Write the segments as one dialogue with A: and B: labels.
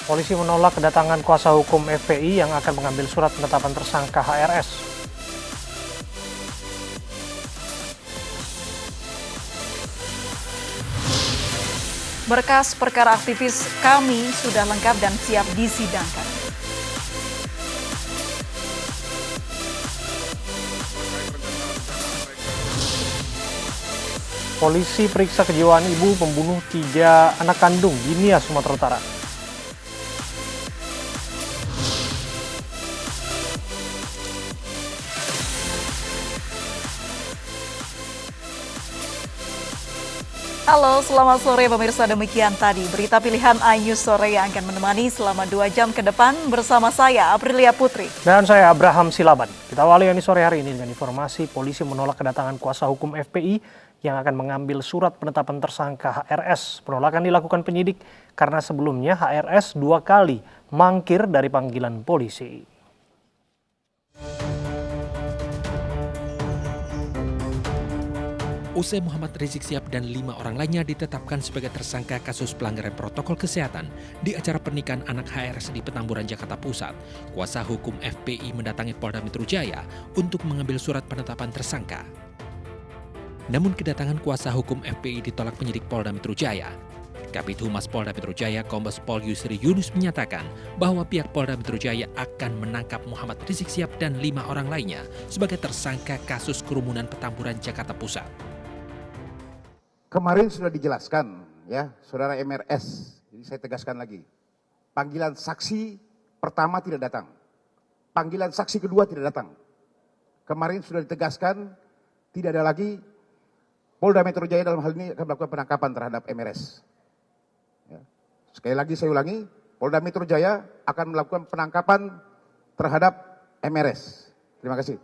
A: Polisi menolak kedatangan kuasa hukum FPI yang akan mengambil surat penetapan tersangka HRS.
B: Berkas perkara aktivis kami sudah lengkap dan siap disidangkan.
A: Polisi periksa kejiwaan ibu pembunuh 3 anak kandung di Nias, Sumatera Utara.
B: Halo, selamat sore pemirsa, demikian tadi berita pilihan iNews sore yang akan menemani selama 2 jam ke depan bersama saya, Aprilia Putri.
A: Dan saya, Abraham Silaban. Kita awali yang sore hari ini dengan informasi polisi menolak kedatangan kuasa hukum FPI yang akan mengambil surat penetapan tersangka HRS. Penolakan dilakukan penyidik karena sebelumnya HRS 2 kali mangkir dari panggilan polisi.
C: Usai Muhammad Rizik Syihab dan 5 orang lainnya ditetapkan sebagai tersangka kasus pelanggaran protokol kesehatan di acara pernikahan anak HRS di Petamburan, Jakarta Pusat, kuasa hukum FPI mendatangi Polda Metro Jaya untuk mengambil surat penetapan tersangka. Namun kedatangan kuasa hukum FPI ditolak penyidik Polda Metro Jaya. Kabid Humas Polda Metro Jaya Kombes Pol Yusri Yunus menyatakan bahwa pihak Polda Metro Jaya akan menangkap Muhammad Rizik Syihab dan 5 orang lainnya sebagai tersangka kasus kerumunan Petamburan, Jakarta Pusat.
D: Kemarin sudah dijelaskan ya, Saudara MRS. Jadi saya tegaskan lagi. Panggilan saksi pertama tidak datang. Panggilan saksi kedua tidak datang. Kemarin sudah ditegaskan tidak ada lagi. Polda Metro Jaya dalam hal ini akan melakukan penangkapan terhadap MRS. Ya. Sekali lagi saya ulangi, Polda Metro Jaya akan melakukan penangkapan terhadap MRS. Terima kasih.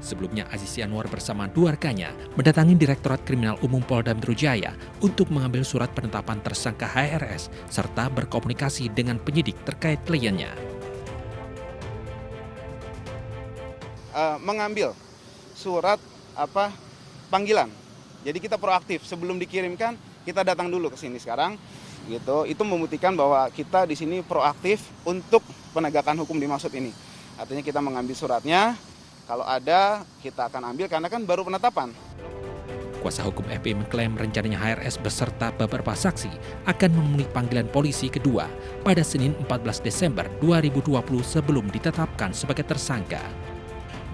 C: Sebelumnya Aziz Anwar bersama 2 rekannya mendatangi Direktorat Kriminal Umum Polda Metro Jaya untuk mengambil surat penetapan tersangka HRS serta berkomunikasi dengan penyidik terkait kliennya.
E: Mengambil surat panggilan. Jadi kita proaktif, sebelum dikirimkan kita datang dulu ke sini sekarang gitu. Itu membuktikan bahwa kita di sini proaktif untuk penegakan hukum dimaksud ini. Artinya kita mengambil suratnya. Kalau ada, kita akan ambil karena kan baru penetapan.
C: Kuasa hukum FPI mengklaim rencananya HRS beserta beberapa saksi akan memenuhi panggilan polisi kedua pada Senin 14 Desember 2020 sebelum ditetapkan sebagai tersangka.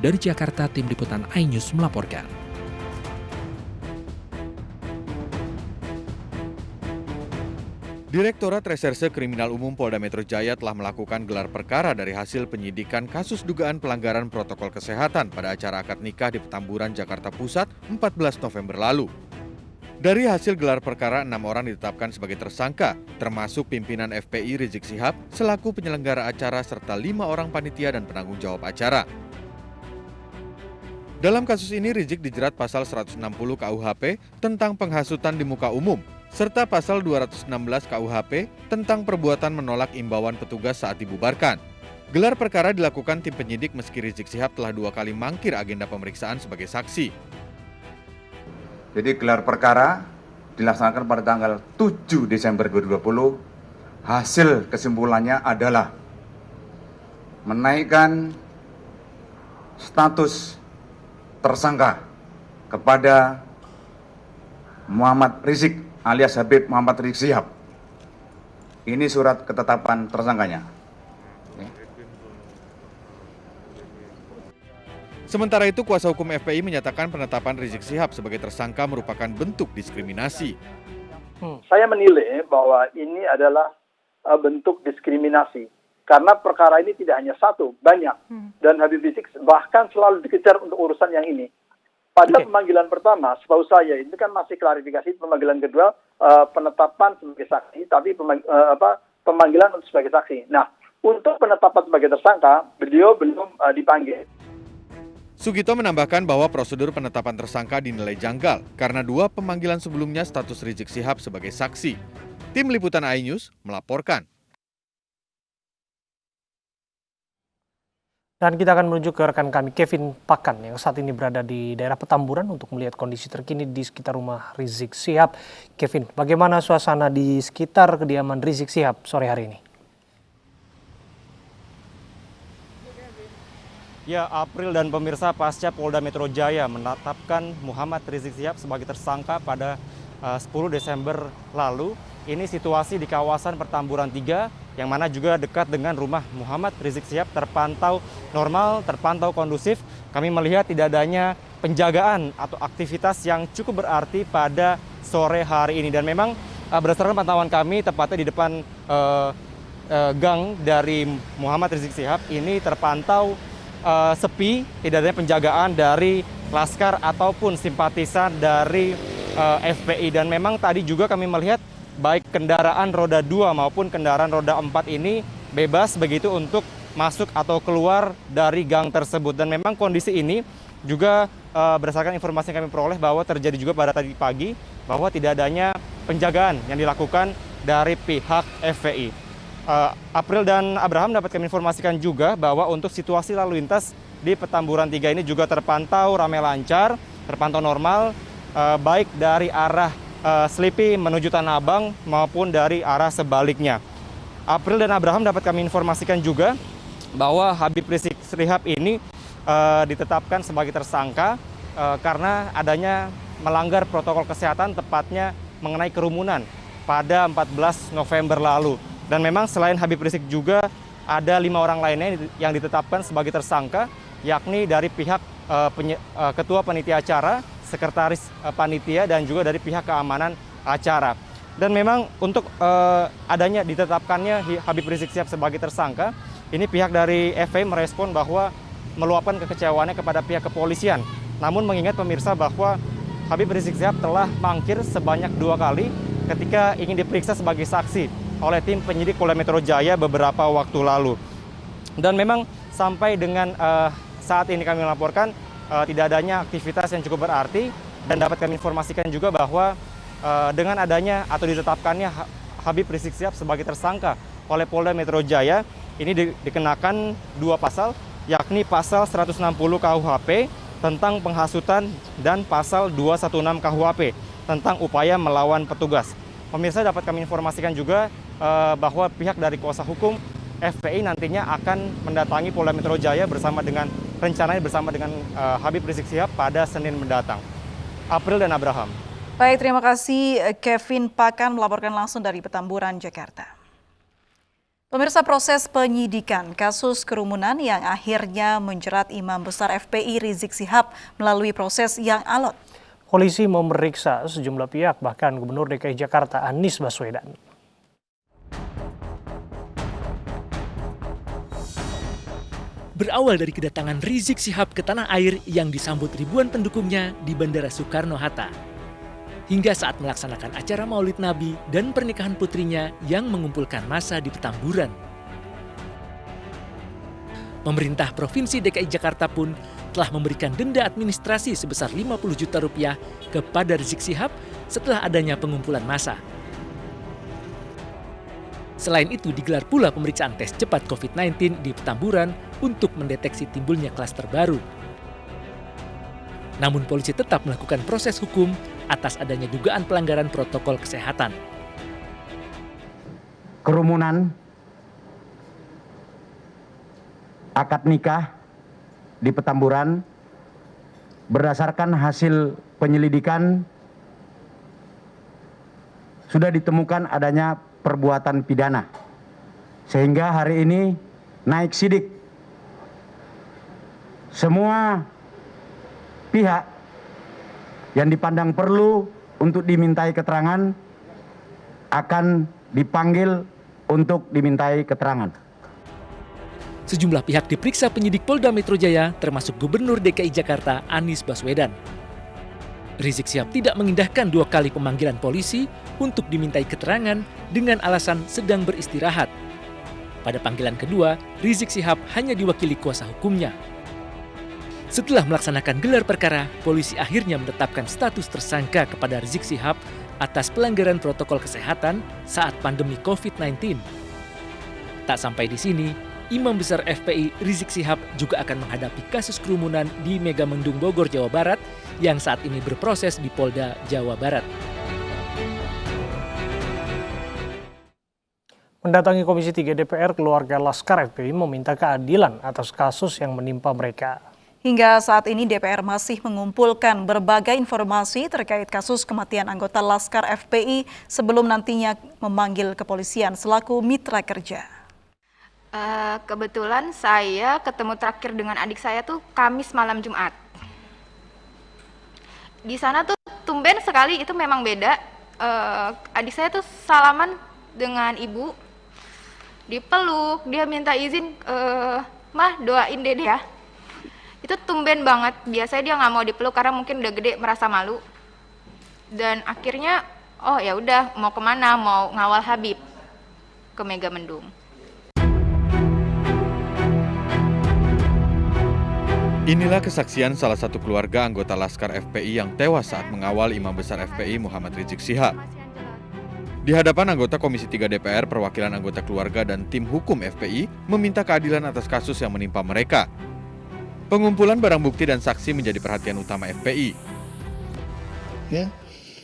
C: Dari Jakarta, tim liputan iNews melaporkan.
F: Direktorat Reserse Kriminal Umum Polda Metro Jaya telah melakukan gelar perkara dari hasil penyidikan kasus dugaan pelanggaran protokol kesehatan pada acara akad nikah di Petamburan, Jakarta Pusat 14 November lalu. Dari hasil gelar perkara, 6 orang ditetapkan sebagai tersangka, termasuk pimpinan FPI Rizik Syihab selaku penyelenggara acara serta 5 orang panitia dan penanggung jawab acara. Dalam kasus ini Rizik dijerat pasal 160 KUHP tentang penghasutan di muka umum, serta pasal 216 KUHP tentang perbuatan menolak imbauan petugas saat dibubarkan. Gelar perkara dilakukan tim penyidik meski Rizik Syihab telah 2 kali mangkir agenda pemeriksaan sebagai saksi.
G: Jadi gelar perkara dilaksanakan pada tanggal 7 Desember 2020. Hasil kesimpulannya adalah menaikkan status tersangka kepada Muhammad Rizik alias Habib Muhammad Rizik Syihab. Ini surat ketetapan tersangkanya.
F: Sementara itu, kuasa hukum FPI menyatakan penetapan Rizik Syihab sebagai tersangka merupakan bentuk diskriminasi.
H: Saya menilai bahwa ini adalah bentuk diskriminasi. Karena perkara ini tidak hanya satu, banyak. Dan Habib Rizik bahkan selalu dikejar untuk urusan yang ini. Pada pemanggilan pertama, setahu saya, itu kan masih klarifikasi. Pemanggilan kedua, penetapan sebagai saksi, tapi pemanggilan untuk sebagai saksi. Nah, untuk penetapan sebagai tersangka, beliau belum dipanggil.
F: Sugito menambahkan bahwa prosedur penetapan tersangka dinilai janggal karena 2 pemanggilan sebelumnya status Rizik Syihab sebagai saksi. Tim Liputan iNews melaporkan.
A: Dan kita akan menuju ke rekan kami Kevin Pakan yang saat ini berada di daerah Petamburan untuk melihat kondisi terkini di sekitar rumah Rizik Syihab. Kevin, bagaimana suasana di sekitar kediaman Rizik Syihab sore hari ini?
I: Ya, April dan pemirsa, pasca Polda Metro Jaya menetapkan Muhammad Rizik Syihab sebagai tersangka pada 10 Desember lalu. Ini situasi di kawasan Petamburan 3 yang mana juga dekat dengan rumah Muhammad Rizik Syihab terpantau normal, terpantau kondusif. Kami melihat tidak adanya penjagaan atau aktivitas yang cukup berarti pada sore hari ini. Dan memang berdasarkan pantauan kami, tepatnya di depan gang dari Muhammad Rizik Syihab ini terpantau sepi, tidak adanya penjagaan dari laskar ataupun simpatisan dari FPI. Dan memang tadi juga kami melihat baik kendaraan roda 2 maupun kendaraan roda 4 ini bebas begitu untuk masuk atau keluar dari gang tersebut. Dan memang kondisi ini juga berdasarkan informasi yang kami peroleh bahwa terjadi juga pada tadi pagi bahwa tidak adanya penjagaan yang dilakukan dari pihak FPI. April dan Abraham dapat kami informasikan juga bahwa untuk situasi lalu lintas di Petamburan 3 ini juga terpantau ramai lancar, terpantau normal, baik dari arah Selipi menuju Tanah Abang maupun dari arah sebaliknya. April dan Abraham dapat kami informasikan juga bahwa Habib Rizik Syihab ini ditetapkan sebagai tersangka karena adanya melanggar protokol kesehatan, tepatnya mengenai kerumunan pada 14 November lalu. Dan memang selain Habib Rizik juga ada 5 orang lainnya yang ditetapkan sebagai tersangka, yakni dari pihak Ketua Panitia Acara, Sekretaris Panitia, dan juga dari pihak keamanan acara. Dan memang untuk adanya ditetapkannya Habib Rizik Syihab sebagai tersangka, ini pihak dari FPI merespon bahwa meluapkan kekecewaannya kepada pihak kepolisian. Namun mengingat pemirsa bahwa Habib Rizik Syihab telah mangkir sebanyak 2 kali ketika ingin diperiksa sebagai saksi oleh tim penyidik Polda Metro Jaya beberapa waktu lalu. Dan memang sampai dengan saat ini kami melaporkan tidak adanya aktivitas yang cukup berarti, dan dapat kami informasikan juga bahwa dengan adanya atau ditetapkannya Habib Rizik Syihab sebagai tersangka oleh Polda Metro Jaya, ini dikenakan 2 pasal, yakni pasal 160 KUHP tentang penghasutan dan pasal 216 KUHP tentang upaya melawan petugas. Pemirsa, dapat kami informasikan juga bahwa pihak dari kuasa hukum FPI nantinya akan mendatangi Polda Metro Jaya rencananya bersama dengan Habib Rizik Syihab pada Senin mendatang. April dan Abraham.
B: Baik, terima kasih Kevin Pakan melaporkan langsung dari Petamburan, Jakarta. Pemirsa, proses penyidikan kasus kerumunan yang akhirnya menjerat Imam Besar FPI Rizik Syihab melalui proses yang alot.
A: Polisi memeriksa sejumlah pihak, bahkan Gubernur DKI Jakarta Anies Baswedan.
C: Berawal dari kedatangan Rizik Syihab ke tanah air yang disambut ribuan pendukungnya di Bandara Soekarno-Hatta, hingga saat melaksanakan acara Maulid Nabi dan pernikahan putrinya yang mengumpulkan massa di Petamburan. Pemerintah Provinsi DKI Jakarta pun telah memberikan denda administrasi sebesar 50 juta rupiah kepada Rizik Syihab setelah adanya pengumpulan massa. Selain itu, digelar pula pemeriksaan tes cepat COVID-19 di Petamburan untuk mendeteksi timbulnya klaster baru. Namun polisi tetap melakukan proses hukum atas adanya dugaan pelanggaran protokol kesehatan.
J: Kerumunan, akad nikah di Petamburan berdasarkan hasil penyelidikan sudah ditemukan adanya perbuatan pidana, sehingga hari ini naik sidik. Semua pihak yang dipandang perlu untuk dimintai keterangan akan dipanggil untuk dimintai keterangan.
C: Sejumlah pihak diperiksa penyidik Polda Metro Jaya, termasuk Gubernur DKI Jakarta Anies Baswedan. Rizik Syihab tidak mengindahkan 2 kali pemanggilan polisi untuk dimintai keterangan dengan alasan sedang beristirahat. Pada panggilan kedua, Rizik Syihab hanya diwakili kuasa hukumnya. Setelah melaksanakan gelar perkara, polisi akhirnya menetapkan status tersangka kepada Rizik Syihab atas pelanggaran protokol kesehatan saat pandemi COVID-19. Tak sampai di sini, Imam Besar FPI Rizik Syihab juga akan menghadapi kasus kerumunan di Megamendung Bogor, Jawa Barat yang saat ini berproses di Polda Jawa Barat.
A: Mendatangi Komisi 3 DPR, keluarga Laskar FPI meminta keadilan atas kasus yang menimpa mereka.
B: Hingga saat ini DPR masih mengumpulkan berbagai informasi terkait kasus kematian anggota Laskar FPI sebelum nantinya memanggil kepolisian selaku mitra kerja.
K: Kebetulan saya ketemu terakhir dengan adik saya tuh Kamis malam Jumat. Di sana tuh tumben sekali, itu memang beda. Adik saya tuh salaman dengan ibu, dipeluk, dia minta izin, mah doain dede ya. Itu tumben banget, biasanya dia nggak mau dipeluk karena mungkin udah gede merasa malu. Dan akhirnya, oh ya udah mau kemana, mau ngawal Habib ke Megamendung.
F: Inilah kesaksian salah satu keluarga anggota Laskar FPI yang tewas saat mengawal Imam Besar FPI Muhammad Rizik Syihab. Di hadapan anggota Komisi 3 DPR, perwakilan anggota keluarga dan tim hukum FPI meminta keadilan atas kasus yang menimpa mereka. Pengumpulan barang bukti dan saksi menjadi perhatian utama FPI.
L: Ya,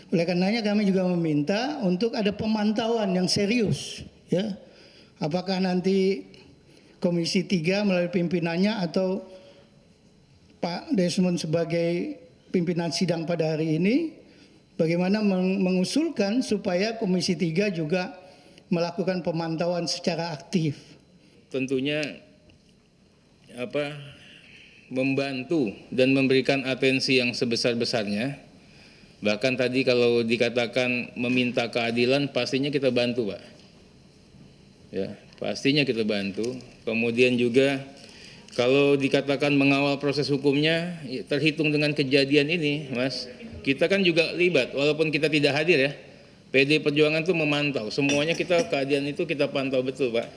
L: oleh karenanya kami juga meminta untuk ada pemantauan yang serius. Ya, apakah nanti Komisi 3 melalui pimpinannya atau Pak Desmond sebagai pimpinan sidang pada hari ini, bagaimana mengusulkan supaya Komisi 3 juga melakukan pemantauan secara aktif.
M: Tentunya membantu dan memberikan atensi yang sebesar-besarnya. Bahkan tadi kalau dikatakan meminta keadilan, pastinya kita bantu, Pak. Ya, pastinya kita bantu. Kemudian juga kalau dikatakan mengawal proses hukumnya, terhitung dengan kejadian ini, Mas, kita kan juga libat, walaupun kita tidak hadir ya. PD Perjuangan itu memantau, semuanya keadaan itu kita pantau betul, Pak.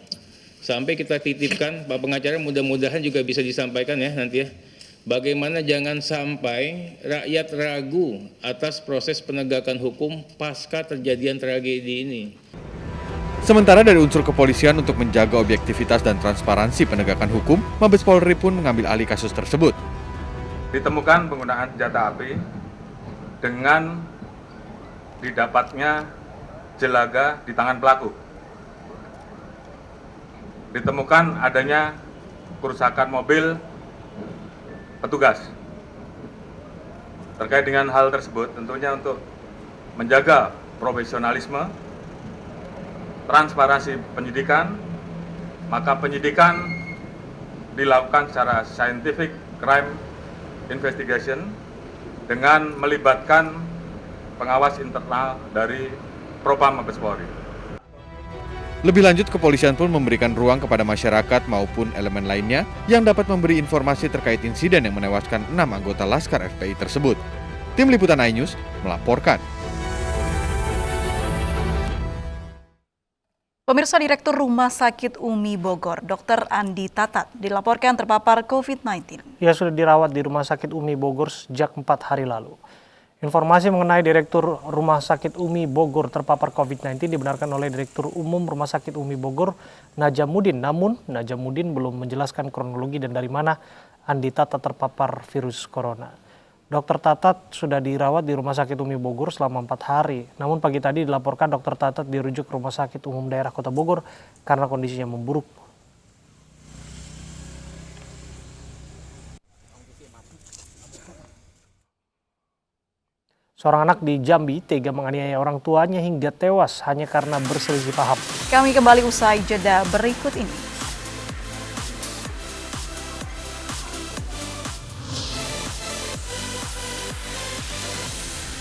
M: Sampai kita titipkan, Pak Pengacara, mudah-mudahan juga bisa disampaikan ya nanti ya. Bagaimana jangan sampai rakyat ragu atas proses penegakan hukum pasca terjadian tragedi ini.
F: Sementara dari unsur kepolisian untuk menjaga objektivitas dan transparansi penegakan hukum, Mabes Polri pun mengambil alih kasus tersebut.
G: Ditemukan penggunaan senjata api dengan didapatnya jelaga di tangan pelaku. Ditemukan adanya kerusakan mobil petugas. Terkait dengan hal tersebut, tentunya untuk menjaga profesionalisme, transparansi penyidikan, maka penyidikan dilakukan secara scientific crime investigation dengan melibatkan pengawas internal dari Propam Mabes Polri.
F: Lebih lanjut, kepolisian pun memberikan ruang kepada masyarakat maupun elemen lainnya yang dapat memberi informasi terkait insiden yang menewaskan 6 anggota Laskar FPI tersebut. Tim Liputan iNews melaporkan.
B: Pemirsa, Direktur Rumah Sakit Umi Bogor, Dr. Andi Tatat, dilaporkan terpapar COVID-19.
A: Ia sudah dirawat di Rumah Sakit Umi Bogor sejak 4 hari lalu. Informasi mengenai Direktur Rumah Sakit Umi Bogor terpapar COVID-19 dibenarkan oleh Direktur Umum Rumah Sakit Umi Bogor, Najamuddin. Namun, Najamuddin belum menjelaskan kronologi dan dari mana Andi Tatat terpapar virus corona. Dr. Tatat sudah dirawat di Rumah Sakit Umi Bogor selama 4 hari. Namun pagi tadi dilaporkan Dr. Tatat dirujuk ke Rumah Sakit Umum Daerah Kota Bogor karena kondisinya memburuk. Seorang anak di Jambi tega menganiaya orang tuanya hingga tewas hanya karena berselisih paham.
B: Kami kembali usai jeda berikut ini.